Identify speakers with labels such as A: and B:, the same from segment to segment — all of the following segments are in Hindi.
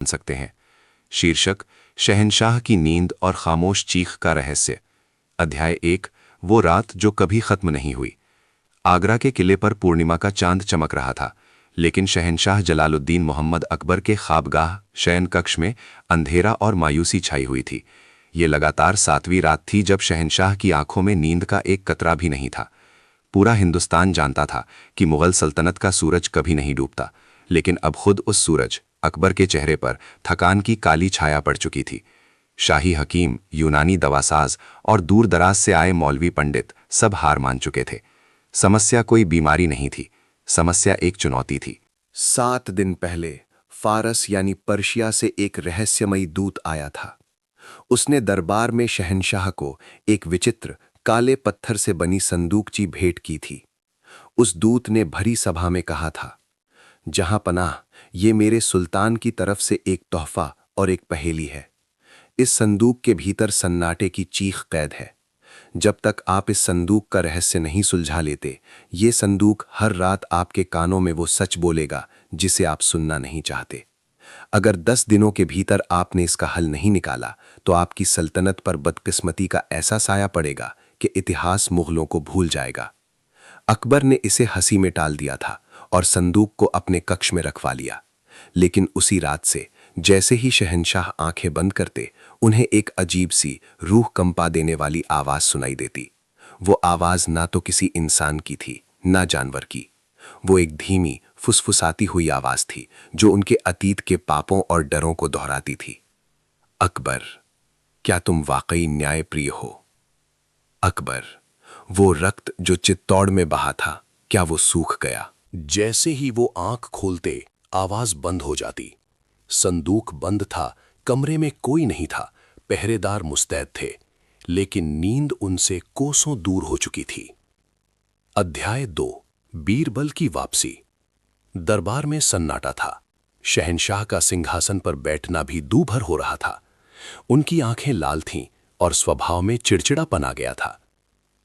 A: सकते हैं। शीर्षक: शहंशाह की नींद और खामोश चीख का रहस्य। अध्याय 1। वो रात जो कभी खत्म नहीं हुई। आगरा के किले पर पूर्णिमा का चांद चमक रहा था, लेकिन शहंशाह जलालुद्दीन मोहम्मद अकबर के ख्वाबगाह शयन कक्ष में अंधेरा और मायूसी छाई हुई थी। ये लगातार 7वीं रात थी जब शहंशाह की आंखों में नींद का एक कतरा भी नहीं था। पूरा हिंदुस्तान जानता था कि मुगल सल्तनत का सूरज कभी नहीं डूबता, लेकिन अब खुद उस सूरज अकबर के चेहरे पर थकान की काली छाया पड़ चुकी थी। शाही हकीम, यूनानी दवासाज और दूर दराज से आए मौलवी पंडित सब हार मान चुके थे। समस्या कोई बीमारी नहीं थी, समस्या एक चुनौती थी।
B: 7 दिन पहले फारस यानी पर्शिया से एक रहस्यमयी दूत आया था। उसने दरबार में शहंशाह को एक विचित्र काले पत्थर से बनी संदूकची भेंट की थी। उस दूत ने भरी सभा में कहा था, जहां पनाह, ये मेरे सुल्तान की तरफ से एक तोहफा और एक पहेली है। इस संदूक के भीतर सन्नाटे की चीख कैद है। जब तक आप इस संदूक का रहस्य नहीं सुलझा लेते, ये संदूक हर रात आपके कानों में वो सच बोलेगा जिसे आप सुनना नहीं चाहते। अगर 10 दिनों के भीतर आपने इसका हल नहीं निकाला, तो आपकी सल्तनत पर बदकिस्मती का ऐसा साया पड़ेगा कि इतिहास मुगलों को भूल जाएगा। अकबर ने इसे हंसी में टाल दिया था और संदूक को अपने कक्ष में रखवा लिया। लेकिन उसी रात से जैसे ही शहंशाह आंखें बंद करते, उन्हें एक अजीब सी रूह कंपा देने वाली आवाज सुनाई देती। वो आवाज ना तो किसी इंसान की थी, ना जानवर की। वो एक धीमी फुसफुसाती हुई आवाज थी जो उनके अतीत के पापों और डरों को दोहराती थी। अकबर, क्या तुम वाकई न्यायप्रिय हो? अकबर, वो रक्त जो चित्तौड़ में बहा था, क्या वो सूख गया?
C: जैसे ही वो आंख खोलते, आवाज बंद हो जाती। संदूक बंद था, कमरे में कोई नहीं था, पहरेदार मुस्तैद थे, लेकिन नींद उनसे कोसों दूर हो चुकी थी। अध्याय 2। बीरबल की वापसी। दरबार में सन्नाटा था। शहंशाह का सिंहासन पर बैठना भी दूभर हो रहा था। उनकी आंखें लाल थीं और स्वभाव में चिड़चिड़ापन आ गया था।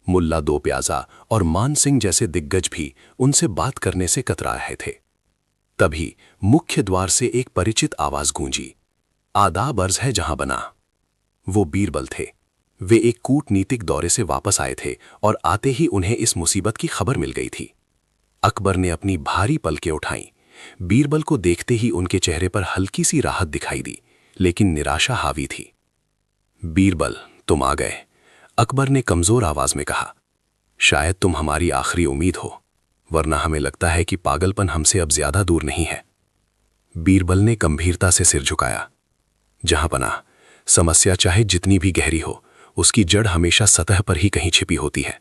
C: मुल्ला दो प्याजा और मान सिंह जैसे दिग्गज भी उनसे बात करने से कतरा रहे थे। तभी मुख्य द्वार से एक परिचित आवाज गूंजी, आदाब अर्ज है जहां बना। वो बीरबल थे। वे एक कूटनीतिक दौरे से वापस आए थे और आते ही उन्हें इस मुसीबत की खबर मिल गई थी। अकबर ने अपनी भारी पलकें उठाईं। बीरबल को देखते ही उनके चेहरे पर हल्की सी राहत दिखाई दी, लेकिन निराशा हावी थी। बीरबल, तुम आ गए, अकबर ने कमजोर आवाज में कहा। शायद तुम हमारी आखिरी उम्मीद हो, वरना हमें लगता है कि पागलपन हमसे अब ज्यादा दूर नहीं है। बीरबल ने गंभीरता से सिर झुकाया। जहां पनाह, समस्या चाहे जितनी भी गहरी हो, उसकी जड़ हमेशा सतह पर ही कहीं छिपी होती है।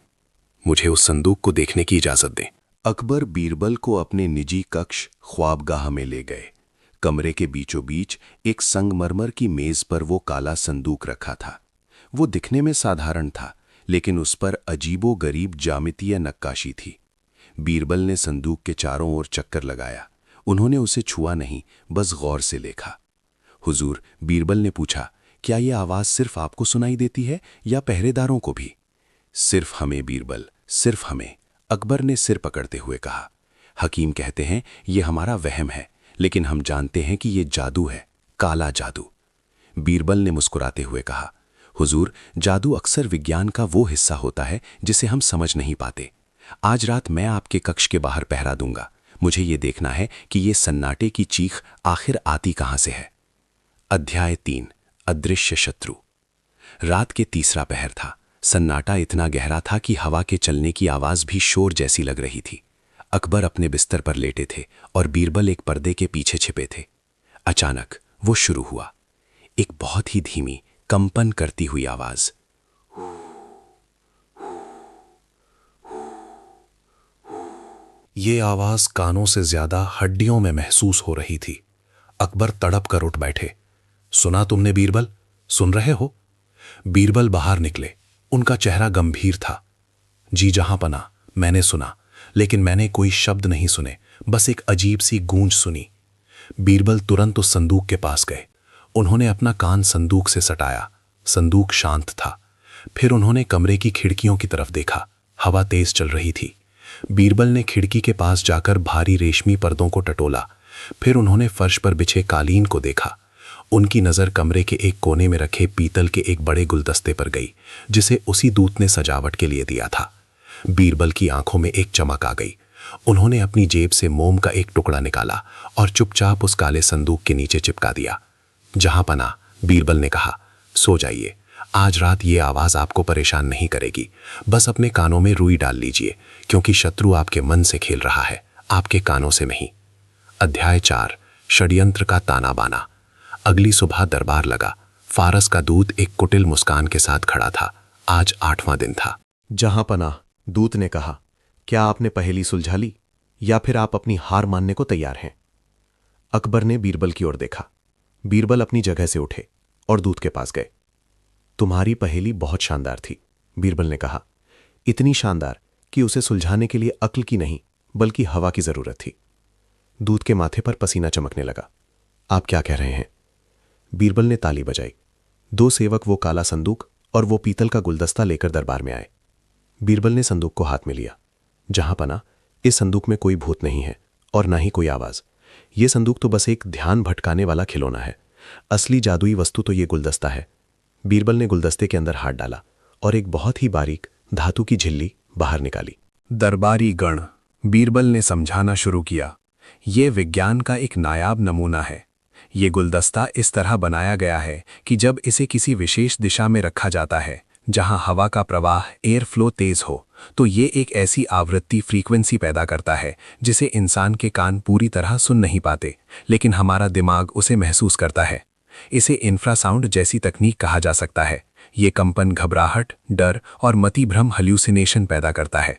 C: मुझे उस संदूक को देखने की इजाजत दें।
B: अकबर बीरबल को अपने निजी कक्ष ख्वाबगाह में ले गए। कमरे के बीचों बीच एक संगमरमर की मेज पर वो काला संदूक रखा था। वो दिखने में साधारण था, लेकिन उस पर अजीबो गरीब ज्यामितीय नक्काशी थी। बीरबल ने संदूक के चारों ओर चक्कर लगाया। उन्होंने उसे छुआ नहीं, बस गौर से देखा। हुजूर, बीरबल ने पूछा, क्या यह आवाज सिर्फ आपको सुनाई देती है या पहरेदारों को भी? सिर्फ हमें बीरबल, सिर्फ हमें, अकबर ने सिर पकड़ते हुए कहा। हकीम कहते हैं यह हमारा वहम है, लेकिन हम जानते हैं कि यह जादू है, काला जादू। बीरबल ने मुस्कुराते हुए कहा, हुजूर, जादू अक्सर विज्ञान का वो हिस्सा होता है जिसे हम समझ नहीं पाते। आज रात मैं आपके कक्ष के बाहर पहरा दूंगा। मुझे ये देखना है कि ये सन्नाटे की चीख आखिर आती कहां से है। अध्याय 3। अदृश्य शत्रु। रात के तीसरा पहर था। सन्नाटा इतना गहरा था कि हवा के चलने की आवाज भी शोर जैसी लग रही थी। अकबर अपने बिस्तर पर लेटे थे और बीरबल एक पर्दे के पीछे छिपे थे। अचानक वो शुरू हुआ, एक बहुत ही धीमी, कंपन करती हुई आवाज।
C: ये आवाज कानों से ज्यादा हड्डियों में महसूस हो रही थी। अकबर तड़प कर उठ बैठे। सुना तुमने बीरबल? सुन रहे हो? बीरबल बाहर निकले। उनका चेहरा गंभीर था। जी जहां पना, मैंने सुना, लेकिन मैंने कोई शब्द नहीं सुने, बस एक अजीब सी गूंज सुनी। बीरबल तुरंत उस संदूक के पास गए। उन्होंने अपना कान संदूक से सटाया। संदूक शांत था। फिर उन्होंने कमरे की खिड़कियों की तरफ देखा। हवा तेज चल रही थी। बीरबल ने खिड़की के पास जाकर भारी रेशमी पर्दों को टटोला। फिर उन्होंने फर्श पर बिछे कालीन को देखा। उनकी नज़र कमरे के एक कोने में रखे पीतल के एक बड़े गुलदस्ते पर गई, जिसे उसी दूत ने सजावट के लिए दिया था। बीरबल की आंखों में एक चमक आ गई। उन्होंने अपनी जेब से मोम का एक टुकड़ा निकाला और चुपचाप उस काले संदूक के नीचे चिपका दिया। जहां पना, बीरबल ने कहा, सो जाइए। आज रात ये आवाज आपको परेशान नहीं करेगी। बस अपने कानों में रुई डाल लीजिए, क्योंकि शत्रु आपके मन से खेल रहा है, आपके कानों से नहीं। अध्याय 4, षड्यंत्र का ताना बाना। अगली सुबह दरबार लगा। फारस का दूत एक कुटिल मुस्कान के साथ खड़ा था। आज 8वां दिन था।
D: जहां पनाह, दूत ने कहा, क्या आपने पहेली सुलझा ली या फिर आप अपनी हार मानने को तैयार हैं? अकबर ने बीरबल की ओर देखा। बीरबल अपनी जगह से उठे और दूत के पास गए। तुम्हारी पहेली बहुत शानदार थी, बीरबल ने कहा। इतनी शानदार कि उसे सुलझाने के लिए अक्ल की नहीं बल्कि हवा की जरूरत थी। दूत के माथे पर पसीना चमकने लगा। आप क्या कह रहे हैं? बीरबल ने ताली बजाई। 2 सेवक वो काला संदूक और वो पीतल का गुलदस्ता लेकर दरबार में आए। बीरबल ने संदूक को हाथ में लिया। जहां पना, इस संदूक में कोई भूत नहीं है और ना ही कोई आवाज। ये संदूक तो बस एक ध्यान भटकाने वाला खिलौना है। असली जादुई वस्तु तो ये गुलदस्ता है। बीरबल ने गुलदस्ते के अंदर हाथ डाला और एक बहुत ही बारीक धातु की झिल्ली बाहर निकाली।
A: दरबारी गण, बीरबल ने समझाना शुरू किया, ये विज्ञान का एक नायाब नमूना है। ये गुलदस्ता इस तरह बनाया गया है कि जब इसे किसी विशेष दिशा में रखा जाता है जहां हवा का प्रवाह, एयर फ्लो तेज हो, तो ये एक ऐसी आवृत्ति फ्रीक्वेंसी पैदा करता है जिसे इंसान के कान पूरी तरह सुन नहीं पाते, लेकिन हमारा दिमाग उसे महसूस करता है। इसे इंफ्रासाउंड जैसी तकनीक कहा जा सकता है। ये कंपन घबराहट, डर और मतिभ्रम हल्यूसिनेशन पैदा करता है।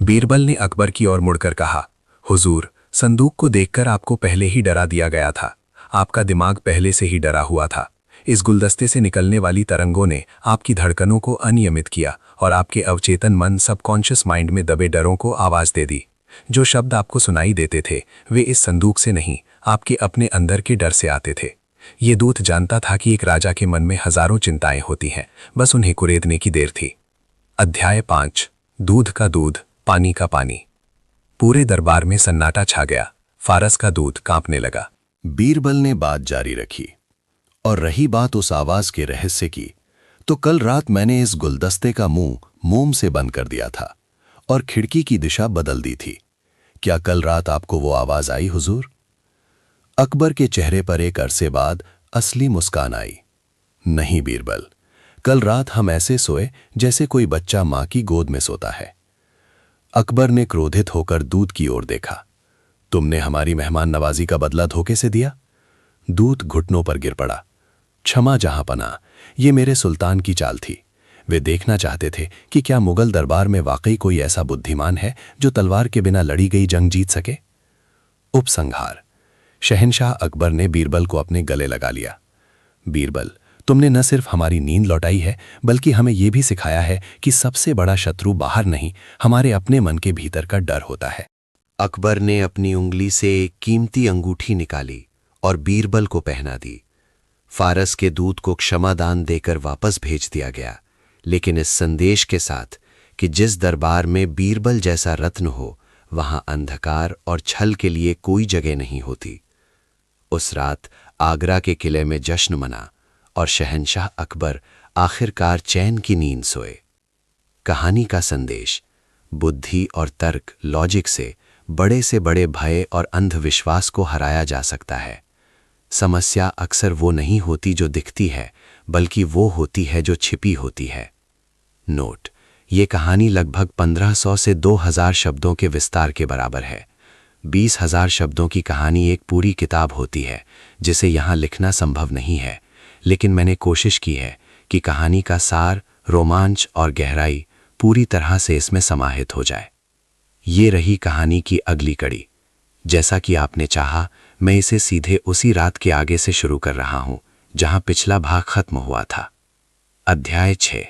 A: बीरबल ने अकबर की ओर मुड़कर कहा, हुजूर, संदूक को देखकर आपको पहले ही डरा दिया गया था। आपका दिमाग पहले से ही डरा हुआ था। इस गुलदस्ते से निकलने वाली तरंगों ने आपकी धड़कनों को अनियमित किया और आपके अवचेतन मन, सबकॉन्शियस माइंड में दबे डरों को आवाज दे दी। जो शब्द आपको सुनाई देते थे वे इस संदूक से नहीं, आपके अपने अंदर के डर से आते थे। ये दूत जानता था कि एक राजा के मन में हजारों चिंताएं होती हैं, बस उन्हें कुरेदने की देर थी। अध्याय 5, दूध का दूध, पानी का पानी। पूरे दरबार में सन्नाटा छा गया। फारस का दूत कांपने लगा।
C: बीरबल ने बात जारी रखी, और रही बात उस आवाज के रहस्य की, तो कल रात मैंने इस गुलदस्ते का मुंह मोम से बंद कर दिया था और खिड़की की दिशा बदल दी थी। क्या कल रात आपको वो आवाज आई हुजूर? अकबर के चेहरे पर एक अरसे बाद असली मुस्कान आई। नहीं बीरबल, कल रात हम ऐसे सोए जैसे कोई बच्चा मां की गोद में सोता है। अकबर ने क्रोधित होकर दूत की ओर देखा। तुमने हमारी मेहमान नवाजी का बदला धोखे से दिया? दूत घुटनों पर गिर पड़ा। क्षमा जहां पना, ये मेरे सुल्तान की चाल थी। वे देखना चाहते थे कि क्या मुगल दरबार में वाकई कोई ऐसा बुद्धिमान है जो तलवार के बिना लड़ी गई जंग जीत सके। उपसंहार। शहंशाह अकबर ने बीरबल को अपने गले लगा लिया। बीरबल, तुमने न सिर्फ हमारी नींद लौटाई है, बल्कि हमें यह भी सिखाया है कि सबसे बड़ा शत्रु बाहर नहीं, हमारे अपने मन के भीतर का डर होता है।
B: अकबर ने अपनी उंगली से एक कीमती अंगूठी निकाली और बीरबल को पहना दी। फारस के दूत को क्षमादान देकर वापस भेज दिया गया, लेकिन इस संदेश के साथ कि जिस दरबार में बीरबल जैसा रत्न हो, वहां अंधकार और छल के लिए कोई जगह नहीं होती। उस रात आगरा के किले में जश्न मना और शहंशाह अकबर आखिरकार चैन की नींद सोए। कहानी का संदेश: बुद्धि और तर्क, लॉजिक से बड़े भय और अंधविश्वास को हराया जा सकता है। समस्या अक्सर वो नहीं होती जो दिखती है, बल्कि वो होती है जो छिपी होती है। नोट: ये कहानी लगभग 1500 से 2000 शब्दों के विस्तार के बराबर है। 20,000 शब्दों की कहानी एक पूरी किताब होती है, जिसे यहाँ लिखना संभव नहीं है, लेकिन मैंने कोशिश की है कि कहानी का सार, रोमांच और गहराई पूरी तरह से इसमें समाहित हो जाए। ये रही कहानी की अगली कड़ी। जैसा कि आपने चाहा, मैं इसे सीधे उसी रात के आगे से शुरू कर रहा हूं जहां पिछला भाग खत्म हुआ था। अध्याय 6,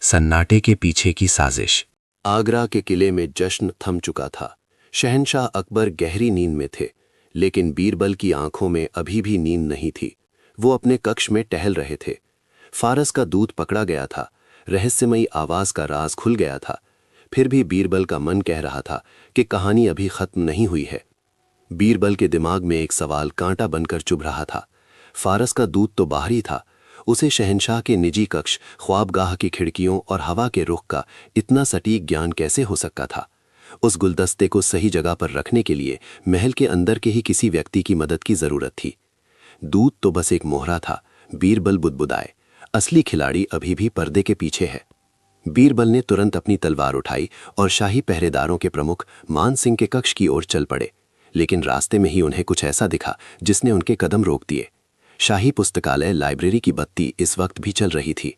B: सन्नाटे के पीछे की साजिश।
C: आगरा के किले में जश्न थम चुका था। शहंशाह अकबर गहरी नींद में थे, लेकिन बीरबल की आंखों में अभी भी नींद नहीं थी। वो अपने कक्ष में टहल रहे थे। फारस का दूत पकड़ा गया था। रहस्यमयी आवाज का राज खुल गया था। फिर भी बीरबल का मन कह रहा था कि कहानी अभी खत्म नहीं हुई है। बीरबल के दिमाग में एक सवाल कांटा बनकर चुभ रहा था। फारस का दूत तो बाहर ही था, उसे शहंशाह के निजी कक्ष, ख्वाबगाह की खिड़कियों और हवा के रुख का इतना सटीक ज्ञान कैसे हो सकता था? उस गुलदस्ते को सही जगह पर रखने के लिए महल के अंदर के ही किसी व्यक्ति की मदद की जरूरत थी। दूत तो बस एक मोहरा था। बीरबल बुदबुदाए, असली खिलाड़ी अभी भी पर्दे के पीछे है। बीरबल ने तुरंत अपनी तलवार उठाई और शाही पहरेदारों के प्रमुख मान सिंह के कक्ष की ओर चल पड़े, लेकिन रास्ते में ही उन्हें कुछ ऐसा दिखा जिसने उनके कदम रोक दिए। शाही पुस्तकालय लाइब्रेरी की बत्ती इस वक्त भी चल रही थी।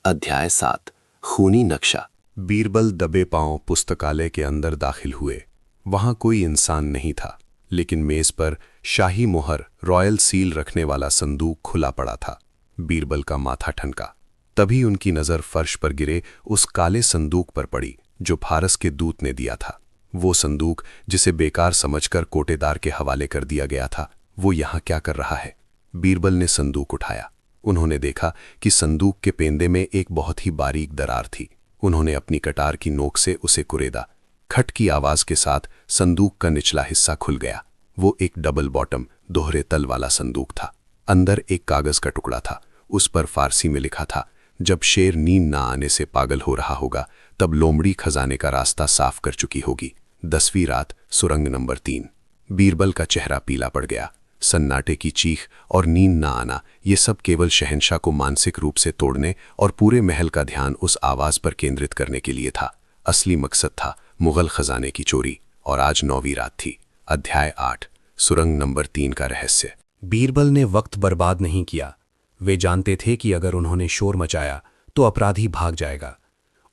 C: अध्याय 7, खूनी नक्शा।
A: बीरबल दबे पांव पुस्तकालय के अंदर दाखिल हुए। वहां कोई इंसान नहीं था, लेकिन मेज पर शाही मोहर रॉयल सील रखने वाला संदूक खुला पड़ा था। बीरबल का माथा ठनका। तभी उनकी नजर फर्श पर गिरे उस काले संदूक पर पड़ी जो फारस के दूत ने दिया था। वो संदूक जिसे बेकार समझकर कोटेदार के हवाले कर दिया गया था, वो यहां क्या कर रहा है? बीरबल ने संदूक उठाया। उन्होंने देखा कि संदूक के पेंदे में एक बहुत ही बारीक दरार थी। उन्होंने अपनी कटार की नोक से उसे कुरेदा। खट की आवाज के साथ संदूक का निचला हिस्सा खुल गया। वो एक डबल बॉटम दोहरे तल वाला संदूक था। अंदर एक कागज का टुकड़ा था। उस पर फारसी में लिखा था, जब शेर नींद ना आने से पागल हो रहा होगा, तब लोमड़ी खजाने का रास्ता साफ कर चुकी होगी। 10वीं रात, सुरंग नंबर 3। बीरबल का चेहरा पीला पड़ गया। सन्नाटे की चीख और नींद ना आना, ये सब केवल शहंशाह को मानसिक रूप से तोड़ने और पूरे महल का ध्यान उस आवाज पर केंद्रित करने के लिए था। असली मकसद था मुगल खजाने की चोरी। और आज 9वीं रात थी। अध्याय 8, सुरंग नंबर 3 का रहस्य।
C: बीरबल ने वक्त बर्बाद नहीं किया। वे जानते थे कि अगर उन्होंने शोर मचाया तो अपराधी भाग जाएगा।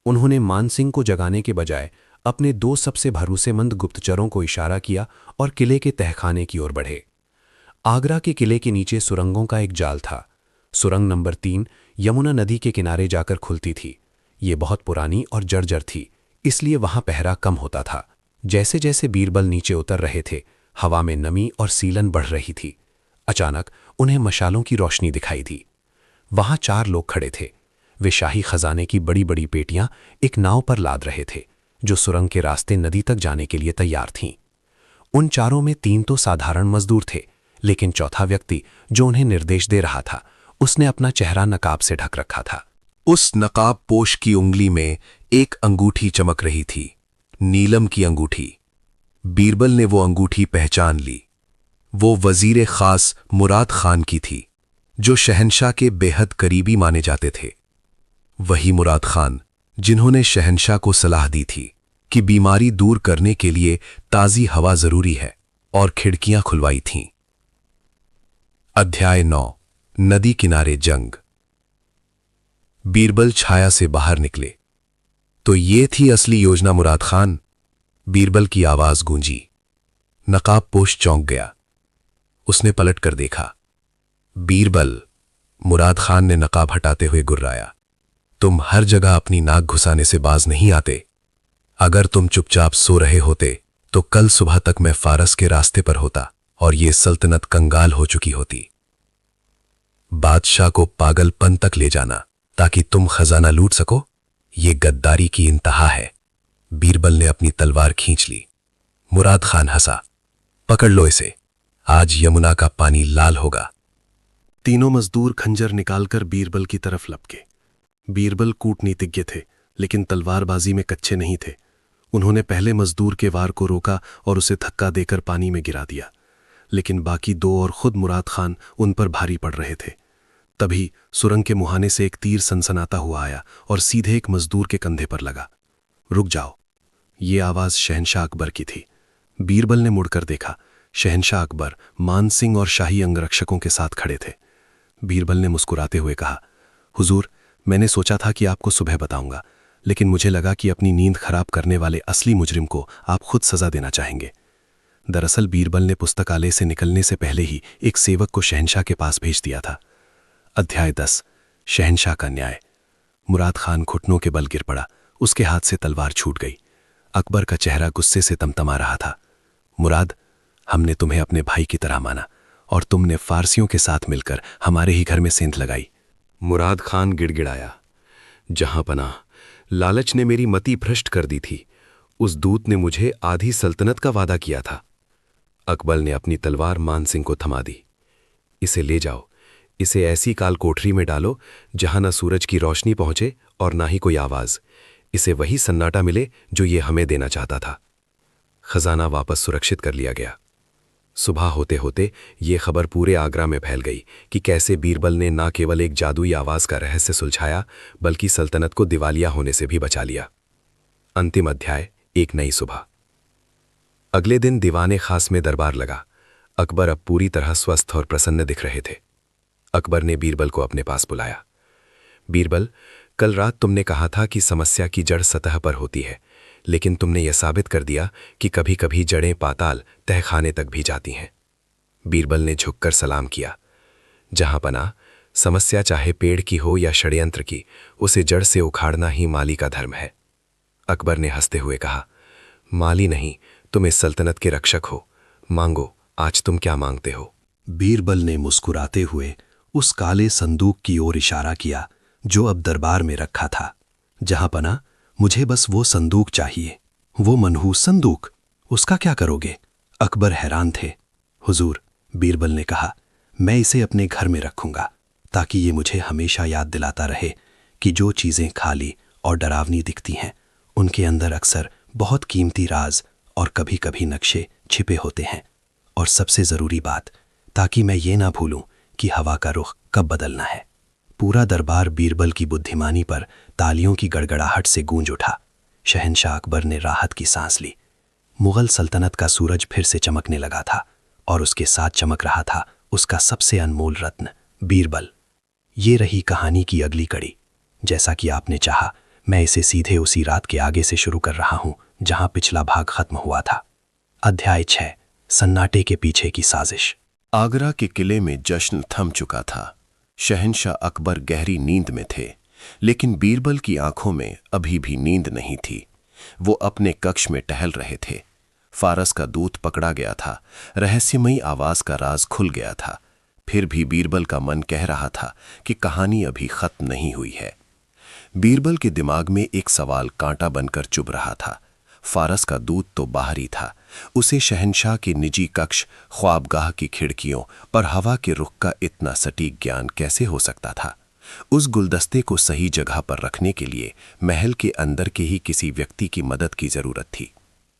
C: उन्होंने मानसिंह को जगाने के बजाय अपने 2 सबसे भरोसेमंद गुप्तचरों को इशारा किया और किले के तहखाने की ओर बढ़े। आगरा के किले के नीचे सुरंगों का एक जाल था। सुरंग नंबर 3 यमुना नदी के किनारे जाकर खुलती थी। ये बहुत पुरानी और जर्जर थी, इसलिए वहां पहरा कम होता था। जैसे जैसे बीरबल नीचे उतर रहे थे, हवा में नमी और सीलन बढ़ रही थी। अचानक उन्हें मशालों की रोशनी दिखाई दी। वहां 4 लोग खड़े थे। वे शाही खजाने की बड़ी बड़ी पेटियां एक नाव पर लाद रहे थे, जो सुरंग के रास्ते नदी तक जाने के लिए तैयार थीं। उन चारों में 3 तो साधारण मजदूर थे, लेकिन चौथा व्यक्ति जो उन्हें निर्देश दे रहा था, उसने अपना चेहरा नकाब से ढक रखा था।
A: उस नकाब पोश की उंगली में एक अंगूठी चमक रही थी, नीलम की अंगूठी। बीरबल ने वो अंगूठी पहचान ली। वो वजीर खास मुराद खान की थी, जो शहंशाह के बेहद करीबी माने जाते थे। वही मुराद खान जिन्होंने शहंशाह को सलाह दी थी कि बीमारी दूर करने के लिए ताज़ी हवा जरूरी है, और खिड़कियां खुलवाई थीं। अध्याय 9, नदी किनारे जंग। बीरबल छाया से बाहर निकले। तो ये थी असली योजना मुराद खान? बीरबल की आवाज गूंजी। नकाब पोश चौंक गया। उसने पलट कर देखा। बीरबल, मुराद खान ने नकाब हटाते हुए गुर्राया, तुम हर जगह अपनी नाक घुसाने से बाज नहीं आते। अगर तुम चुपचाप सो रहे होते तो कल सुबह तक मैं फारस के रास्ते पर होता और ये सल्तनत कंगाल हो चुकी होती। बादशाह को पागलपन तक ले जाना ताकि तुम खजाना लूट सको, ये गद्दारी की इंतहा है। बीरबल ने अपनी तलवार खींच ली। मुराद खान हंसा। पकड़ लो इसे, आज यमुना का पानी लाल होगा।
C: तीनों मजदूर खंजर निकालकर बीरबल की तरफ लपके। बीरबल कूटनीतिज्ञ थे, लेकिन तलवारबाजी में कच्चे नहीं थे। उन्होंने पहले मजदूर के वार को रोका और उसे धक्का देकर पानी में गिरा दिया, लेकिन बाकी 2 और खुद मुराद खान उन पर भारी पड़ रहे थे। तभी सुरंग के मुहाने से एक तीर सनसनाता हुआ आया और सीधे एक मजदूर के कंधे पर लगा। रुक जाओ। ये आवाज शहंशाह अकबर की थी। बीरबल ने मुड़कर देखा। शहंशाह अकबर मान सिंह और शाही अंगरक्षकों के साथ खड़े थे। बीरबल ने मुस्कुराते हुए कहा, हुजूर, मैंने सोचा था कि आपको सुबह बताऊंगा, लेकिन मुझे लगा कि अपनी नींद खराब करने वाले असली मुजरिम को आप खुद सजा देना चाहेंगे। दरअसल बीरबल ने पुस्तकालय से निकलने से पहले ही एक सेवक को शहंशाह के पास भेज दिया था। अध्याय 10, शहंशाह का न्याय। मुराद खान घुटनों के बल गिर पड़ा। उसके हाथ से तलवार छूट गई। अकबर का चेहरा गुस्से से तमतमा रहा था। मुराद, हमने तुम्हें अपने भाई की तरह माना और तुमने फारसियों के साथ मिलकर हमारे ही घर में सेंध लगाई।
A: मुराद खान गिड़गिड़ाया। जहां पनाह, लालच ने मेरी मति भ्रष्ट कर दी थी। उस दूत ने मुझे आधी सल्तनत का वादा किया था। अकबर ने अपनी तलवार मान सिंह को थमा दी। इसे ले जाओ,
B: इसे ऐसी काल कोठरी में डालो जहां न सूरज की रोशनी पहुंचे और ना ही कोई आवाज। इसे वही सन्नाटा मिले जो ये हमें देना चाहता था। खजाना वापस सुरक्षित कर लिया गया। सुबह होते होते ये खबर पूरे आगरा में फैल गई कि कैसे बीरबल ने न केवल एक जादुई आवाज का रहस्य सुलझाया बल्कि सल्तनत को दिवालिया होने से भी बचा लिया। अंतिम अध्याय, एक नई सुबह। अगले दिन दीवाने खास में दरबार लगा। अकबर अब पूरी तरह स्वस्थ और प्रसन्न दिख रहे थे। अकबर ने बीरबल को अपने पास बुलाया। बीरबल, कल रात तुमने कहा था कि समस्या की जड़ सतह पर होती है, लेकिन तुमने यह साबित कर दिया कि कभी कभी जड़ें पाताल तहखाने तक भी जाती हैं। बीरबल ने झुककर सलाम किया। जहां पना, समस्या चाहे पेड़ की हो या षड्यंत्र की, उसे जड़ से उखाड़ना ही माली का धर्म है। अकबर ने हंसते हुए कहा, माली नहीं, तुम इस सल्तनत के रक्षक हो। मांगो, आज तुम क्या मांगते हो?
C: बीरबल ने मुस्कुराते हुए उस काले संदूक की ओर इशारा किया जो अब दरबार में रखा था। जहां पना, मुझे बस वो संदूक चाहिए, वो मनहूस संदूक। उसका क्या करोगे? अकबर हैरान थे। हुजूर, बीरबल ने कहा, मैं इसे अपने घर में रखूंगा ताकि ये मुझे हमेशा याद दिलाता रहे कि जो चीजें खाली और डरावनी दिखती हैं उनके अंदर अक्सर बहुत कीमती राज और कभी कभी नक्शे छिपे होते हैं। और सबसे जरूरी बात, ताकि मैं ये ना भूलूं कि हवा का रुख कब बदलना है। पूरा दरबार बीरबल की बुद्धिमानी पर तालियों की गड़गड़ाहट से गूंज उठा। शहंशाह अकबर ने राहत की सांस ली। मुगल सल्तनत का सूरज फिर से चमकने लगा था और उसके साथ चमक रहा था उसका सबसे अनमोल रत्न, बीरबल। ये रही कहानी की अगली कड़ी। जैसा कि आपने चाहा, मैं इसे सीधे उसी रात के आगे से शुरू कर रहा हूं जहां पिछला भाग खत्म हुआ था। अध्याय 6, सन्नाटे के पीछे की साजिश।
B: आगरा के किले में जश्न थम चुका था। शहंशाह अकबर गहरी नींद में थे, लेकिन बीरबल की आंखों में अभी भी नींद नहीं थी। वो अपने कक्ष में टहल रहे थे। फारस का दूत पकड़ा गया था। रहस्यमयी आवाज का राज खुल गया था। फिर भी बीरबल का मन कह रहा था कि कहानी अभी खत्म नहीं हुई है। बीरबल के दिमाग में एक सवाल कांटा बनकर चुभ रहा था। फारस का दूत तो बाहर ही था। उसे शहंशाह के निजी कक्ष, ख्वाबगाह की खिड़कियों और हवा के रुख का इतना सटीक ज्ञान कैसे हो सकता था? उस गुलदस्ते को सही जगह पर रखने के लिए महल के अंदर के ही किसी व्यक्ति की मदद की जरूरत थी।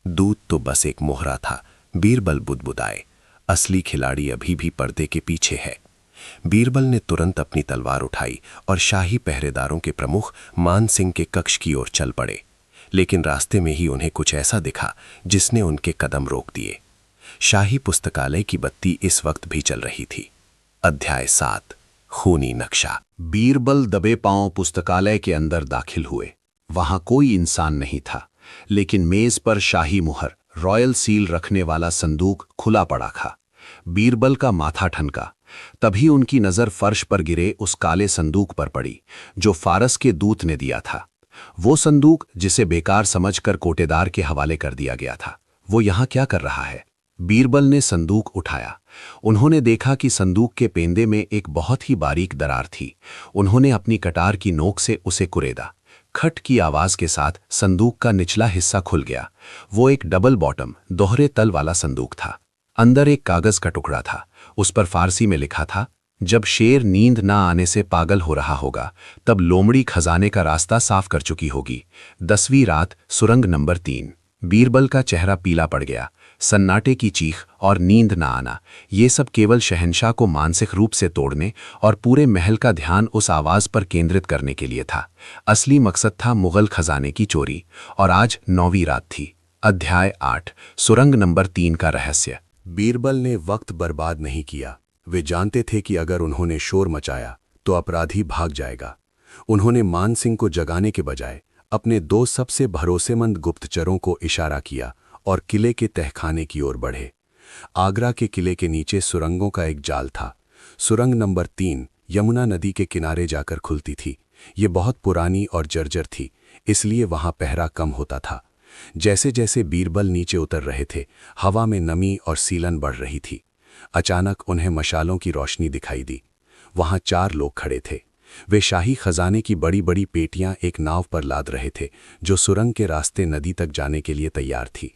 B: दूत तो बस एक मोहरा था। बीरबल बुदबुदाए, असली खिलाड़ी अभी भी पर्दे के पीछे है। बीरबल ने तुरंत अपनी तलवार उठाई और शाही पहरेदारों के प्रमुख मान सिंह के कक्ष की ओर चल पड़े। लेकिन रास्ते में ही उन्हें कुछ ऐसा दिखा जिसने उनके कदम रोक दिए। शाही पुस्तकालय की बत्ती इस वक्त भी चल रही थी। अध्याय 7, खूनी नक्शा।
C: बीरबल दबे पांव पुस्तकालय के अंदर दाखिल हुए। वहां कोई इंसान नहीं था, लेकिन मेज पर शाही मुहर, रॉयल सील रखने वाला संदूक खुला पड़ा था। बीरबल का माथा ठनका। तभी उनकी नजर फर्श पर गिरे उस काले संदूक पर पड़ी जो फारस के दूत ने दिया था। वो संदूक जिसे बेकार समझकर कोटेदार के हवाले कर दिया गया था। वो यहां क्या कर रहा है? बीरबल ने संदूक उठाया। उन्होंने देखा कि संदूक के पेंदे में एक बहुत ही बारीक दरार थी। उन्होंने अपनी कटार की नोक से उसे कुरेदा। खट की आवाज के साथ संदूक का निचला हिस्सा खुल गया। वो एक डबल बॉटम, दोहरे तल वाला संदूक था। अंदर एक कागज का टुकड़ा था। उस पर फारसी में लिखा था, जब शेर नींद ना आने से पागल हो रहा होगा तब लोमड़ी खजाने का रास्ता साफ कर चुकी होगी। 10वीं रात, सुरंग नंबर 3। बीरबल का चेहरा पीला पड़ गया। सन्नाटे की चीख और नींद ना आना, ये सब केवल शहंशाह को मानसिक रूप से तोड़ने और पूरे महल का ध्यान उस आवाज पर केंद्रित करने के लिए था। असली मकसद था मुगल खजाने की चोरी। और आज 9वीं रात थी। अध्याय 8, सुरंग नंबर 3 का रहस्य।
B: बीरबल ने वक्त बर्बाद नहीं किया। वे जानते थे कि अगर उन्होंने शोर मचाया तो अपराधी भाग जाएगा। उन्होंने मान सिंह को जगाने के बजाय अपने 2 सबसे भरोसेमंद गुप्तचरों को इशारा किया और किले के तहखाने की ओर बढ़े। आगरा के किले के नीचे सुरंगों का एक जाल था। सुरंग नंबर 3 यमुना नदी के किनारे जाकर खुलती थी। ये बहुत पुरानी और जर्जर थी, इसलिए वहां पहरा कम होता था। जैसे जैसे बीरबल नीचे उतर रहे थे, हवा में नमी और सीलन बढ़ रही थी। अचानक उन्हें मशालों की रोशनी दिखाई दी। वहां 4 लोग खड़े थे। वे शाही खजाने की बड़ी बड़ी पेटियां एक नाव पर लाद रहे थे जो सुरंग के रास्ते नदी तक जाने के लिए तैयार थी।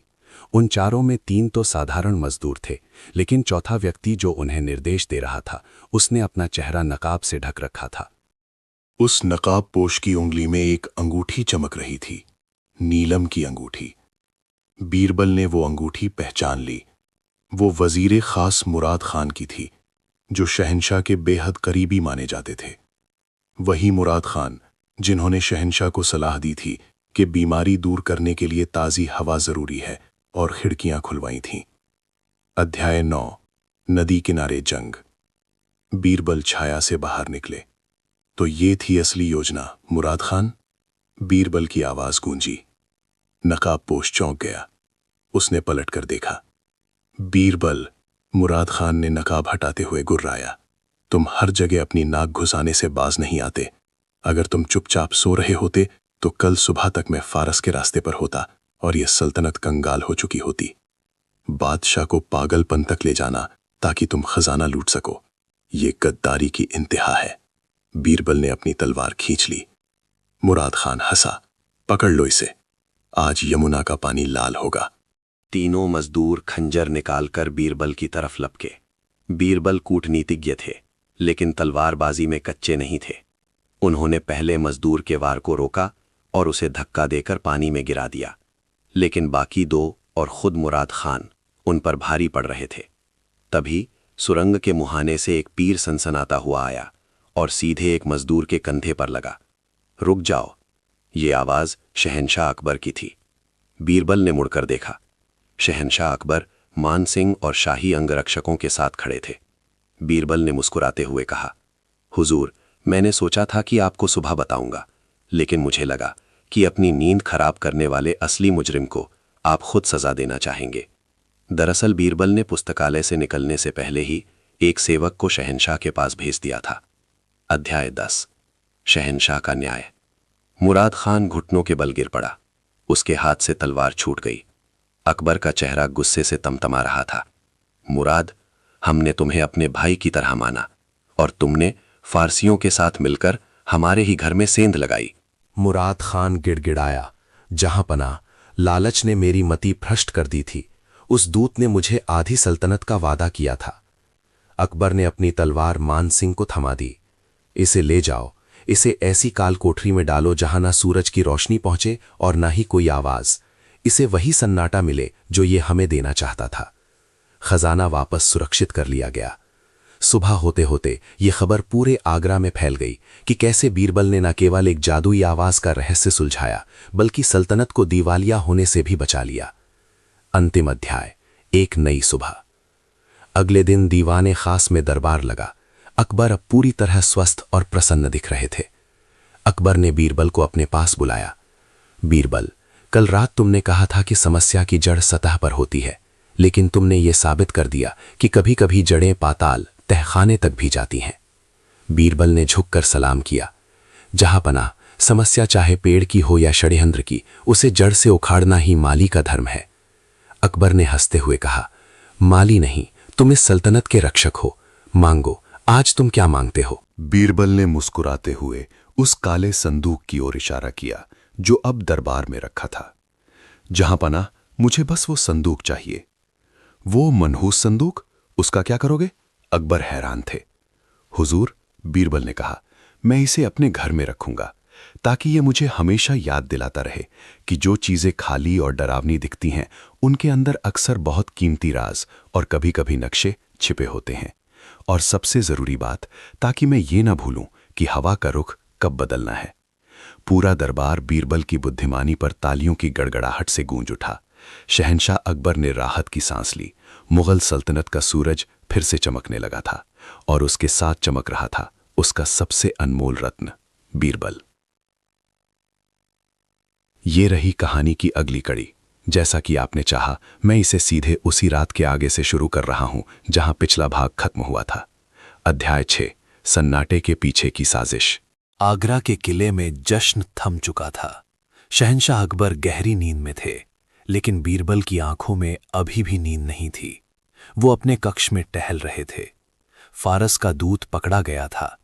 C: उन चारों में 3 तो साधारण मजदूर थे, लेकिन चौथा व्यक्ति जो उन्हें निर्देश दे रहा था, उसने अपना चेहरा नकाब से ढक रखा था। उस नकाबपोश की उंगली में एक अंगूठी चमक रही थी, नीलम की अंगूठी। बीरबल ने वो अंगूठी पहचान ली। वो वजीर खास मुराद खान की थी, जो शहंशाह के बेहद करीबी माने जाते थे। वही मुराद खान जिन्होंने शहंशाह को सलाह दी थी कि बीमारी दूर करने के लिए ताज़ी हवा जरूरी है और खिड़कियां खुलवाई थीं। अध्याय 9, नदी किनारे जंग। बीरबल छाया से बाहर निकले। तो ये थी असली योजना, मुराद खान? बीरबल की आवाज गूंजी। नकाबपोश चौंक गया। उसने पलटकर देखा। बीरबल, मुराद खान ने नकाब हटाते हुए गुर्राया। तुम हर जगह अपनी नाक घुसाने से बाज नहीं आते। अगर तुम चुपचाप सो रहे होते तो कल सुबह तक मैं फारस के रास्ते पर होता और यह सल्तनत कंगाल हो चुकी होती। बादशाह को पागलपन तक ले जाना ताकि तुम खजाना लूट सको, ये गद्दारी की इंतहा है। बीरबल ने अपनी तलवार खींच ली। मुराद खान हंसा। पकड़ लो इसे, आज यमुना का पानी लाल होगा।
A: तीनों मजदूर खंजर निकालकर बीरबल की तरफ लपके। बीरबल कूटनीतिज्ञ थे, लेकिन तलवारबाजी में कच्चे नहीं थे। उन्होंने पहले मजदूर के वार को रोका और उसे धक्का देकर पानी में गिरा दिया, लेकिन बाकी 2 और खुद मुराद खान उन पर भारी पड़ रहे थे। तभी सुरंग के मुहाने से एक तीर सनसनाता हुआ आया और सीधे एक मजदूर के कंधे पर लगा। रुक जाओ, ये आवाज शहंशाह अकबर की थी। बीरबल ने मुड़कर देखा। शहंशाह अकबर मान सिंह और शाही अंगरक्षकों के साथ खड़े थे। बीरबल ने मुस्कुराते हुए कहा, हुजूर, मैंने सोचा था कि आपको सुबह बताऊंगा, लेकिन मुझे लगा कि अपनी नींद खराब करने वाले असली मुजरिम को आप खुद सजा देना चाहेंगे। दरअसल बीरबल ने पुस्तकालय से निकलने से पहले ही एक सेवक को शहंशाह के पास भेज दिया था। अध्याय 10, शहंशाह का न्याय। मुराद खान घुटनों के बल गिर पड़ा। उसके हाथ से तलवार छूट गई। अकबर का चेहरा गुस्से से तमतमा रहा था। मुराद, हमने तुम्हें अपने भाई की तरह माना और तुमने फारसियों के साथ मिलकर हमारे ही घर में सेंध लगाई।
C: मुराद खान गिड़गिड़ाया। जहां पना, लालच ने मेरी मति भ्रष्ट कर दी थी। उस दूत ने मुझे आधी सल्तनत का वादा किया था। अकबर ने अपनी तलवार मान सिंह को थमा दी। इसे ले जाओ, इसे ऐसी काल कोठरी में डालो जहां ना सूरज की रोशनी पहुंचे और ना ही कोई आवाज। इसे वही सन्नाटा मिले जो ये हमें देना चाहता था। खजाना वापस सुरक्षित कर लिया गया। सुबह होते होते ये खबर पूरे आगरा में फैल गई कि कैसे बीरबल ने न केवल एक जादुई आवाज का रहस्य सुलझाया, बल्कि सल्तनत को दिवालिया होने से भी बचा लिया। अंतिम अध्याय, एक नई सुबह। अगले दिन दीवाने खास में दरबार लगा। अकबर अब पूरी तरह स्वस्थ और प्रसन्न दिख रहे थे। अकबर ने बीरबल को अपने पास बुलाया। बीरबल, कल रात तुमने कहा था कि समस्या की जड़ सतह पर होती है, लेकिन तुमने ये साबित कर दिया कि कभी कभी जड़ें पाताल तहखाने तक भी जाती हैं। बीरबल ने झुककर सलाम किया। जहां पना, समस्या चाहे पेड़ की हो या षड्यंत्र की, उसे जड़ से उखाड़ना ही माली का धर्म है। अकबर ने हंसते हुए कहा, माली नहीं, तुम इस सल्तनत के रक्षक हो। मांगो, आज तुम क्या मांगते हो?
B: बीरबल ने मुस्कुराते हुए उस काले संदूक की ओर इशारा किया जो अब दरबार में रखा था। जहां पना, मुझे बस वो संदूक चाहिए। वो मनहूस संदूक, उसका क्या करोगे? अकबर हैरान थे। हुजूर, बीरबल ने कहा, मैं इसे अपने घर में रखूंगा ताकि ये मुझे हमेशा याद दिलाता रहे कि जो चीजें खाली और डरावनी दिखती हैं, उनके अंदर अक्सर बहुत कीमती राज और कभी कभी नक्शे छिपे होते हैं। और सबसे जरूरी बात, ताकि मैं ये ना भूलूं कि हवा का रुख कब बदलना है। पूरा दरबार बीरबल की बुद्धिमानी पर तालियों की गड़गड़ाहट से गूंज उठा। शहंशाह अकबर ने राहत की सांस ली। मुगल सल्तनत का सूरज फिर से चमकने लगा था और उसके साथ चमक रहा था उसका सबसे अनमोल रत्न, बीरबल। ये रही कहानी की अगली कड़ी। जैसा कि आपने चाहा, मैं इसे सीधे उसी रात के आगे से शुरू कर रहा हूं जहां पिछला भाग खत्म हुआ था। अध्याय 6, सन्नाटे के पीछे की साजिश।
C: आगरा के किले में जश्न थम चुका था। शहंशाह अकबर गहरी नींद में थे, लेकिन बीरबल की आंखों में अभी भी नींद नहीं थी। वो अपने कक्ष में टहल रहे थे। फारस का दूत पकड़ा गया था।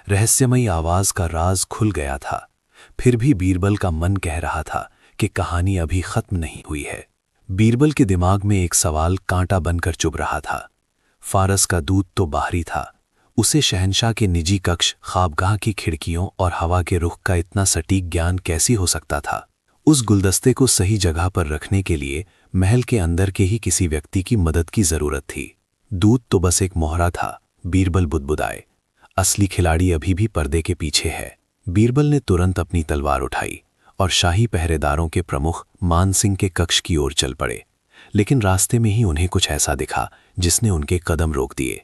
C: रहस्यमयी आवाज का राज खुल गया था। फिर भी बीरबल का मन कह रहा था कि कहानी अभी खत्म नहीं हुई है। बीरबल के दिमाग में एक सवाल कांटा बनकर चुभ रहा था। फारस का दूत तो बाहरी था, उसे शहंशाह के निजी कक्ष, ख्वाबगाह की खिड़कियों और हवा के रुख का इतना सटीक ज्ञान कैसे हो सकता था? उस गुलदस्ते को सही जगह पर रखने के लिए महल के अंदर के ही किसी व्यक्ति की मदद की जरूरत थी। दूत तो बस एक मोहरा था। बीरबल बुदबुदाए, असली खिलाड़ी अभी भी पर्दे के पीछे है। बीरबल ने तुरंत अपनी तलवार उठाई और शाही पहरेदारों के प्रमुख मान सिंह के कक्ष की ओर चल पड़े। लेकिन रास्ते में ही उन्हें कुछ ऐसा दिखा जिसने उनके कदम रोक दिए।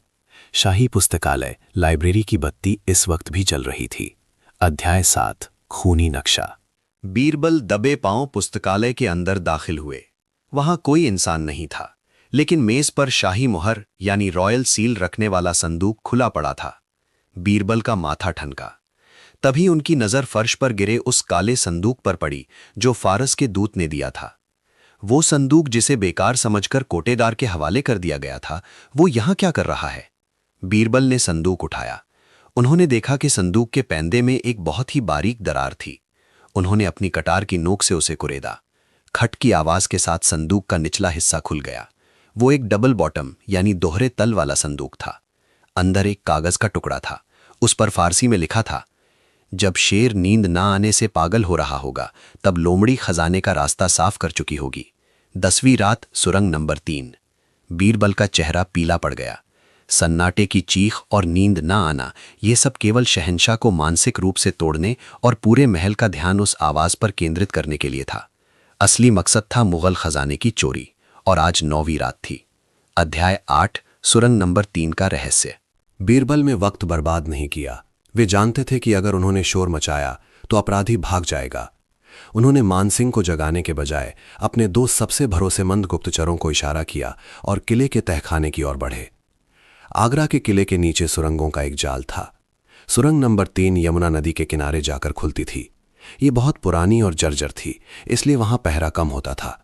C: शाही पुस्तकालय लाइब्रेरी की बत्ती इस वक्त भी चल रही थी। अध्याय 7, खूनी नक्शा।
B: बीरबल दबे पांव पुस्तकालय के अंदर दाखिल हुए। वहां कोई इंसान नहीं था, लेकिन मेज पर शाही मुहर यानी रॉयल सील रखने वाला संदूक खुला पड़ा था। बीरबल का माथा ठनका। तभी उनकी नजर फर्श पर गिरे उस काले संदूक पर पड़ी जो फारस के दूत ने दिया था। वो संदूक जिसे बेकार समझकर कोटेदार के हवाले कर दिया गया था, वो यहां क्या कर रहा है? बीरबल ने संदूक उठाया। उन्होंने देखा कि संदूक के पैंदे में एक बहुत ही बारीक दरार थी। उन्होंने अपनी कटार की नोक से उसे कुरेदा। खट की आवाज के साथ संदूक का निचला हिस्सा खुल गया। वो एक डबल बॉटम यानी दोहरे तल वाला संदूक था। अंदर एक कागज का टुकड़ा था। उस पर फारसी में लिखा था, जब शेर नींद ना आने से पागल हो रहा होगा, तब लोमड़ी खजाने का रास्ता साफ कर चुकी होगी। 10वीं रात, सुरंग नंबर 3। बीरबल का चेहरा पीला पड़ गया। सन्नाटे की चीख और नींद ना आना, ये सब केवल शहंशाह को मानसिक रूप से तोड़ने और पूरे महल का ध्यान उस आवाज पर केंद्रित करने के लिए था। असली मकसद था मुगल खजाने की चोरी। और आज 9वीं रात थी। अध्याय 8, सुरंग नंबर 3 का रहस्य।
C: बीरबल में वक्त बर्बाद नहीं किया। वे जानते थे कि अगर उन्होंने शोर मचाया तो अपराधी भाग जाएगा। उन्होंने मानसिंह को जगाने के बजाय अपने 2 सबसे भरोसेमंद गुप्तचरों को इशारा किया और किले के तहखाने की ओर बढ़े। आगरा के किले के नीचे सुरंगों का एक जाल था। सुरंग नंबर 3 यमुना नदी के किनारे जाकर खुलती थी। ये बहुत पुरानी और जर्जर थी, इसलिए वहां पहरा कम होता था।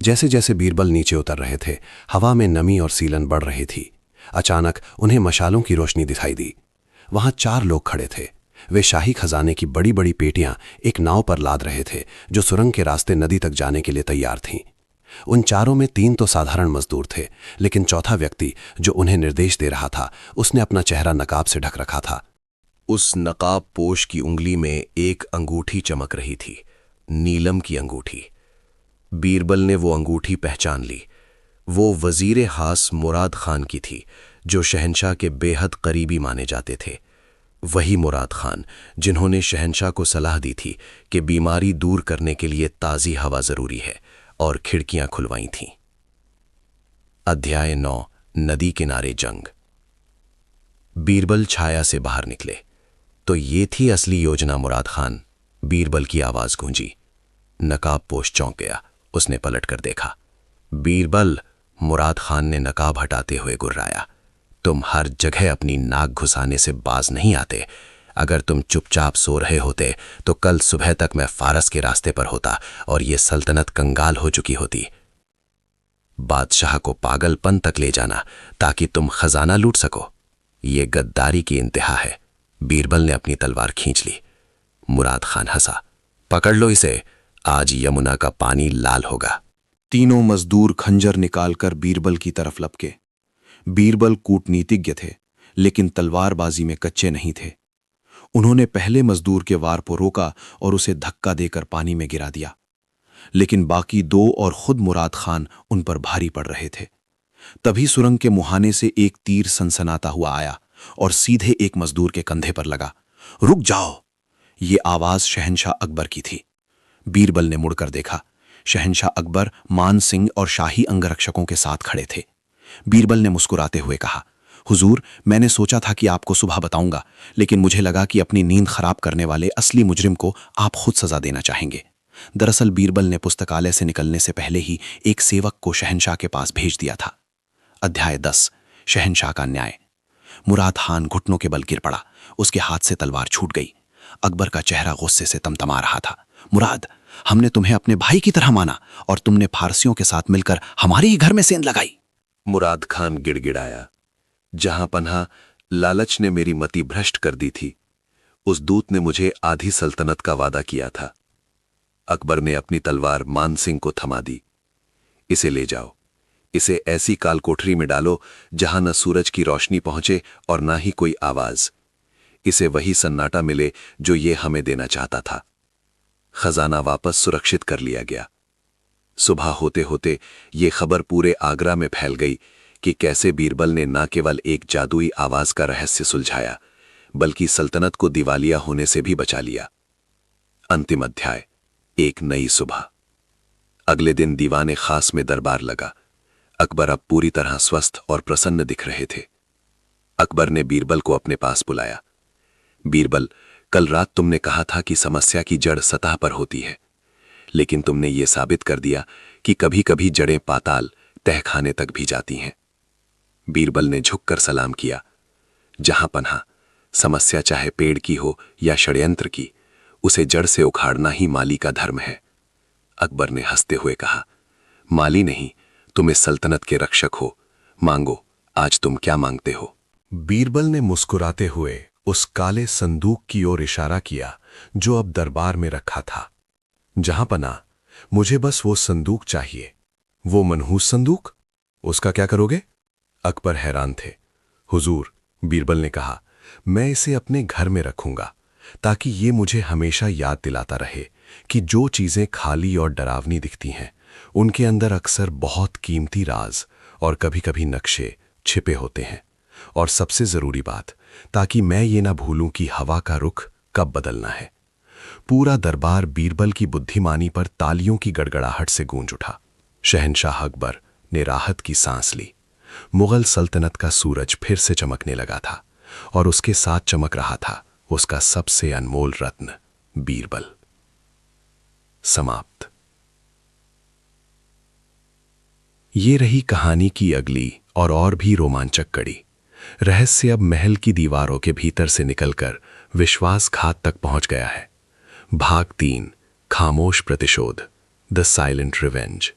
C: जैसे जैसे बीरबल नीचे उतर रहे थे, हवा में नमी और सीलन बढ़ रही थी। अचानक उन्हें मशालों की रोशनी दिखाई दी। वहां 4 लोग खड़े थे। वे शाही खजाने की बड़ी बड़ी पेटियां एक नाव पर लाद रहे थे, जो सुरंग के रास्ते नदी तक जाने के लिए तैयार थीं। उन चारों में 3 तो साधारण मजदूर थे, लेकिन चौथा व्यक्ति जो उन्हें निर्देश दे रहा था, उसने अपना चेहरा नकाब से ढक रखा था। उस नकाब पोश की उंगली में एक अंगूठी चमक रही थी, नीलम की अंगूठी। बीरबल ने वो अंगूठी पहचान ली। वो वजीर खास मुराद खान की थी, जो शहंशाह के बेहद करीबी माने जाते थे। वही मुराद खान जिन्होंने शहंशाह को सलाह दी थी कि बीमारी दूर करने के लिए ताज़ी हवा जरूरी है, और खिड़कियां खुलवाई थीं। अध्याय 9, नदी किनारे जंग। बीरबल छाया से बाहर निकले तो ये थी असली योजना मुराद खान। बीरबल की आवाज गूंजी। नकाबपोश चौंक गया। उसने पलट कर देखा। बीरबल, मुराद खान ने नकाब हटाते हुए गुर्राया, तुम हर जगह अपनी नाक घुसाने से बाज नहीं आते। अगर तुम चुपचाप सो रहे होते तो कल सुबह तक मैं फारस के रास्ते पर होता और ये सल्तनत कंगाल हो चुकी होती। बादशाह को पागलपन तक ले जाना ताकि तुम खजाना लूट सको, ये गद्दारी की इंतहा है। बीरबल ने अपनी तलवार खींच ली। मुराद खान हंसा। पकड़ लो इसे, आज यमुना का पानी लाल होगा।
E: तीनों मजदूर खंजर निकालकर बीरबल की तरफ लपके। बीरबल कूटनीतिज्ञ थे, लेकिन तलवारबाजी में कच्चे नहीं थे। उन्होंने पहले मजदूर के वार को रोका और उसे धक्का देकर पानी में गिरा दिया, लेकिन बाकी 2 और खुद मुराद खान उन पर भारी पड़ रहे थे। तभी सुरंग के मुहाने से एक तीर सनसनाता हुआ आया और सीधे एक मजदूर के कंधे पर लगा। रुक जाओ! ये आवाज शहंशाह अकबर की थी। बीरबल ने मुड़कर देखा। शहंशाह अकबर मान सिंह और शाही अंगरक्षकों के साथ खड़े थे। बीरबल ने मुस्कुराते हुए कहा, हुजूर, मैंने सोचा था कि आपको सुबह बताऊंगा, लेकिन मुझे लगा कि अपनी नींद खराब करने वाले असली मुजरिम को आप खुद सजा देना चाहेंगे। दरअसल बीरबल ने पुस्तकालय से निकलने से पहले ही एक सेवक को शहंशाह के पास भेज दिया था। अध्याय 10, शहंशाह का न्याय। मुराद खान घुटनों के बल गिर पड़ा। उसके हाथ से तलवार छूट गई। अकबर का चेहरा गुस्से से तमतमा रहा था। मुराद, हमने तुम्हें अपने भाई की तरह माना और तुमने फारसियों के साथ मिलकर हमारे ही घर में सेंध लगाई।
A: मुराद खान गिड़गिड़ाया। जहां पन्हा लालच ने मेरी मति भ्रष्ट कर दी थी, उस दूत ने मुझे आधी सल्तनत का वादा किया था। अकबर ने अपनी तलवार मान सिंह को थमा दी। इसे ले जाओ, इसे ऐसी काल कोठरी में डालो जहां न सूरज की रोशनी पहुंचे और ना ही कोई आवाज। इसे वही सन्नाटा मिले जो ये हमें देना चाहता था। खजाना वापस सुरक्षित कर लिया गया। सुबह होते होते ये खबर पूरे आगरा में फैल गई कि कैसे बीरबल ने न केवल एक जादुई आवाज का रहस्य सुलझाया, बल्कि सल्तनत को दिवालिया होने से भी बचा लिया। अंतिम अध्याय, एक नई सुबह। अगले दिन दीवाने खास में दरबार लगा। अकबर अब पूरी तरह स्वस्थ और प्रसन्न दिख रहे थे। अकबर ने बीरबल को अपने पास बुलाया। बीरबल, कल रात तुमने कहा था कि समस्या की जड़ सतह पर होती है, लेकिन तुमने ये साबित कर दिया कि कभी कभी जड़ें पाताल तहखाने तक भी जाती हैं। बीरबल ने झुककर सलाम किया। जहां पन्हा, समस्या चाहे पेड़ की हो या षड्यंत्र की, उसे जड़ से उखाड़ना ही माली का धर्म है। अकबर ने हंसते हुए कहा, माली नहीं, तुम इस सल्तनत के रक्षक हो। मांगो, आज तुम क्या मांगते हो?
C: बीरबल ने मुस्कुराते हुए उस काले संदूक की ओर इशारा किया जो अब दरबार में रखा था। जहां पना, मुझे बस वो संदूक चाहिए। वो मनहूस संदूक? उसका क्या करोगे? अकबर हैरान थे। हुजूर, बीरबल ने कहा, मैं इसे अपने घर में रखूंगा ताकि ये मुझे हमेशा याद दिलाता रहे कि जो चीजें खाली और डरावनी दिखती हैं उनके अंदर अक्सर बहुत कीमती राज और कभी-कभी नक्शे छिपे होते हैं। और सबसे जरूरी बात, ताकि मैं ये ना भूलूं कि हवा का रुख कब बदलना है। पूरा दरबार बीरबल की बुद्धिमानी पर तालियों की गड़गड़ाहट से गूंज उठा। शहंशाह अकबर ने राहत की सांस ली। मुगल सल्तनत का सूरज फिर से चमकने लगा था और उसके साथ चमक रहा था उसका सबसे अनमोल रत्न, बीरबल। समाप्त। ये रही कहानी की अगली और भी रोमांचक कड़ी। रहस्य अब महल की दीवारों के भीतर से निकलकर विश्वासघात तक पहुंच गया है। भाग 3, खामोश प्रतिशोध, द साइलेंट रिवेंज।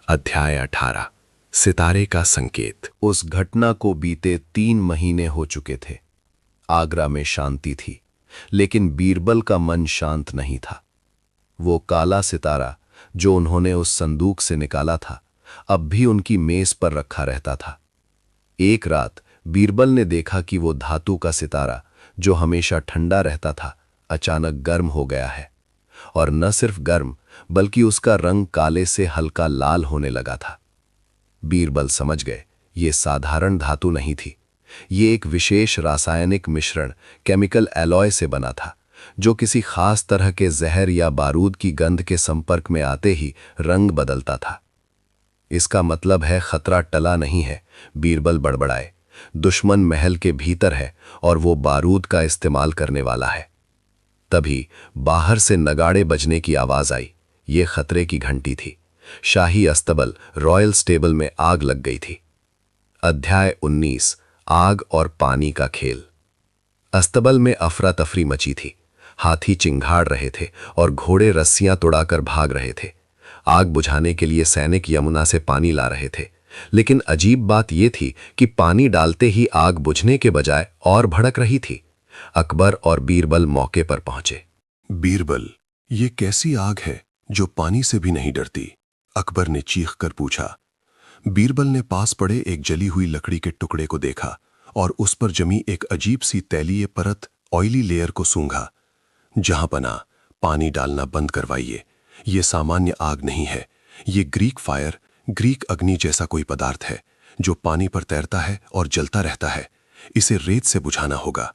C: अध्याय 18, सितारे का संकेत।
D: उस घटना को बीते 3 महीने हो चुके थे। आगरा में शांति थी, लेकिन बीरबल का मन शांत नहीं था। वो काला सितारा जो उन्होंने उस संदूक से निकाला था, अब भी उनकी मेज पर रखा रहता था। एक रात बीरबल ने देखा कि वो धातु का सितारा जो हमेशा ठंडा रहता था, अचानक गर्म हो गया है। और न सिर्फ गर्म, बल्कि उसका रंग काले से हल्का लाल होने लगा था। बीरबल समझ गए, ये साधारण धातु नहीं थी। ये एक विशेष रासायनिक मिश्रण, केमिकल एलॉय से बना था, जो किसी खास तरह के जहर या बारूद की गंध के संपर्क में आते ही रंग बदलता था। इसका मतलब है खतरा टला नहीं है, बीरबल बड़बड़ाए। दुश्मन महल के भीतर है और वो बारूद का इस्तेमाल करने वाला है। तभी बाहर से नगाड़े बजने की आवाज आई। ये खतरे की घंटी थी। शाही अस्तबल, रॉयल स्टेबल में आग लग गई थी। अध्याय 19, आग और पानी का खेल। अस्तबल में अफरा तफरी मची थी। हाथी चिंघाड़ रहे थे और घोड़े रस्सियां तोड़ाकर भाग रहे थे। आग बुझाने के लिए सैनिक यमुना से पानी ला रहे थे, लेकिन अजीब बात यह थी कि पानी डालते ही आग बुझने के बजाय और भड़क रही थी। अकबर और बीरबल मौके पर पहुंचे।
C: बीरबल, ये कैसी आग है जो पानी से भी नहीं डरती? अकबर ने चीख कर पूछा। बीरबल ने पास पड़े एक जली हुई लकड़ी के टुकड़े को देखा और उस पर जमी एक अजीब सी तैलीय परत, ऑयली लेयर को सूंघा। जहां पना, पानी डालना बंद करवाइए। ये सामान्य आग नहीं है, ये ग्रीक फायर, ग्रीक अग्नि जैसा कोई पदार्थ है जो पानी पर तैरता है और जलता रहता है। इसे रेत से बुझाना होगा।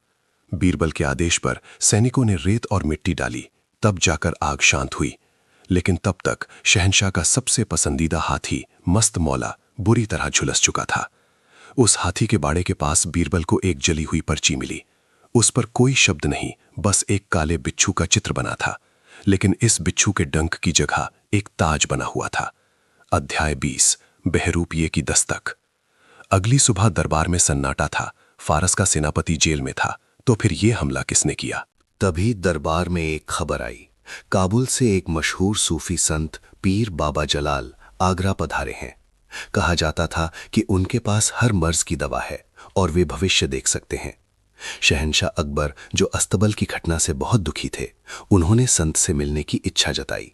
C: बीरबल के आदेश पर सैनिकों ने रेत और मिट्टी डाली, तब जाकर आग शांत हुई। लेकिन तब तक शहंशाह का सबसे पसंदीदा हाथी मस्त मौला बुरी तरह झुलस चुका था। उस हाथी के बाड़े के पास बीरबल को एक जली हुई पर्ची मिली। उस पर कोई शब्द नहीं, बस एक काले बिच्छू का चित्र बना था, लेकिन इस बिच्छू के डंक की जगह एक ताज बना हुआ था। अध्याय 20, बहरूपिये की दस्तक। अगली सुबह दरबार में सन्नाटा था। फारस का सेनापति जेल में था, तो फिर ये हमला किसने किया?
B: तभी दरबार में एक खबर आई। काबुल से एक मशहूर सूफी संत पीर बाबा जलाल आगरा पधारे हैं। कहा जाता था कि उनके पास हर मर्ज की दवा है और वे भविष्य देख सकते हैं। शहंशाह अकबर, जो अस्तबल की घटना से बहुत दुखी थे, उन्होंने संत से मिलने की इच्छा जताई।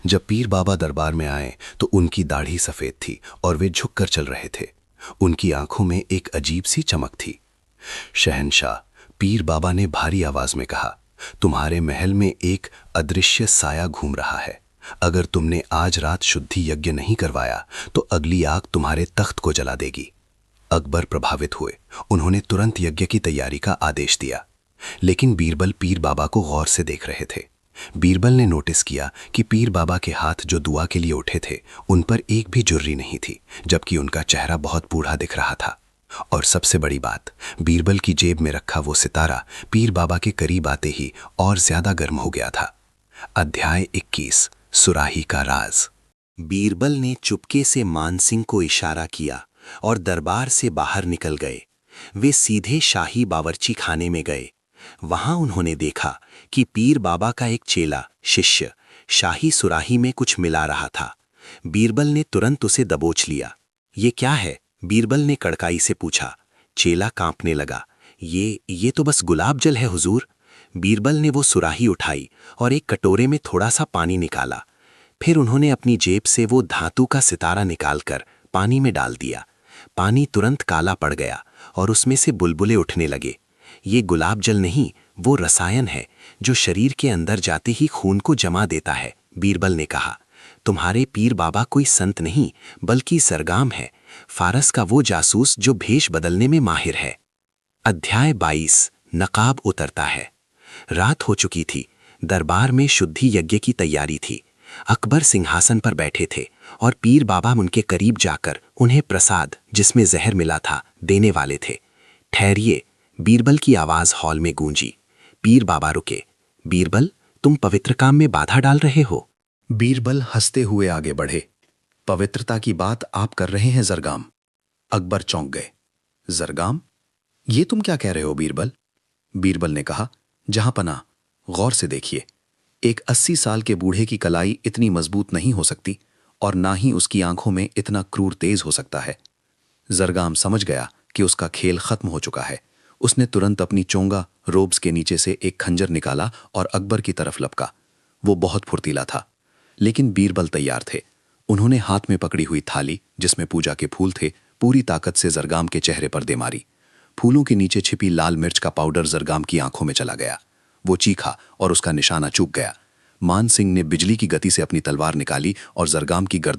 B: जब पीर बाबा दरबार में आए तो उनकी दाढ़ी सफेद थी और वे झुककर चल रहे थे। उनकी आंखों में एक अजीब सी चमक थी। शहंशाह, पीर बाबा ने भारी आवाज में कहा, तुम्हारे महल में एक अदृश्य साया घूम रहा है। अगर तुमने आज रात शुद्धि यज्ञ नहीं करवाया तो अगली आग तुम्हारे तख्त को जला देगी। अकबर प्रभावित हुए। उन्होंने तुरंत यज्ञ की तैयारी का आदेश दिया। लेकिन बीरबल पीर बाबा को गौर से देख रहे थे। बीरबल ने नोटिस किया कि पीर बाबा के हाथ जो दुआ के लिए उठे थे उन पर एक भी जुर्री नहीं थी, जबकि उनका चेहरा बहुत बूढ़ा दिख रहा था। और सबसे बड़ी बात, बीरबल की जेब में रखा वो सितारा पीर बाबा के करीब आते ही और ज्यादा गर्म हो गया था। अध्याय 21, सुराही का राज।
C: बीरबल ने चुपके से मानसिंह को इशारा किया और दरबार से बाहर निकल गए। वे सीधे शाही बावर्ची खाने में गए। वहां उन्होंने देखा कि पीर बाबा का एक चेला शिष्य शाही सुराही में कुछ मिला रहा था। बीरबल ने तुरंत उसे दबोच लिया। ये क्या है? बीरबल ने कड़काई से पूछा। चेला कांपने लगा। ये तो बस गुलाब जल है हुजूर। बीरबल ने वो सुराही उठाई और एक कटोरे में थोड़ा सा पानी निकाला। फिर उन्होंने अपनी जेब से वो धातु का सितारा निकालकर पानी में डाल दिया। पानी तुरंत काला पड़ गया और उसमें से बुलबुले उठने लगे। ये गुलाब जल नहीं, वो रसायन है जो शरीर के अंदर जाते ही खून को जमा देता है। बीरबल ने कहा, तुम्हारे पीर बाबा कोई संत नहीं बल्कि सरगाम है, फारस का वो जासूस जो भेष बदलने में माहिर है। अध्याय 22, नकाब उतरता है। रात हो चुकी थी। दरबार में शुद्धि यज्ञ की तैयारी थी। अकबर सिंहासन पर बैठे थे और पीर बाबा उनके करीब जाकर उन्हें प्रसाद, जिसमें जहर मिला था, देने वाले थे। ठहरिए, बीरबल की आवाज हॉल में गूंजी। पीर बाबा रुके। बीरबल, तुम पवित्र काम में बाधा डाल रहे हो।
E: बीरबल हंसते हुए आगे बढ़े। पवित्रता की बात आप कर रहे हैं जरगाम। अकबर चौंक गए। जरगाम? ये तुम क्या कह रहे हो बीरबल? बीरबल ने कहा, जहां पना, गौर से देखिए। एक 80 साल के बूढ़े की कलाई इतनी मजबूत नहीं हो सकती और ना ही उसकी आंखों में इतना क्रूर तेज हो सकता है। जरगाम समझ गया कि उसका खेल खत्म हो चुका है। उसने तुरंत अपनी चोंगा रोब्स के नीचे से एक खंजर निकाला और अकबर की तरफ लपका। वो बहुत फुर्तीला था, लेकिन बीरबल तैयार थे। उन्होंने हाथ में पकड़ी हुई थाली, जिसमें पूजा के फूल थे, पूरी ताकत से जरगाम के चेहरे पर दे मारी। फूलों के नीचे छिपी लाल मिर्च का पाउडर जरगाम की आंखों में चला गया। वो चीखा और उसका निशाना चूक गया। मान सिंह ने बिजली की गति से अपनी तलवार निकाली और जरगाम की गर्दन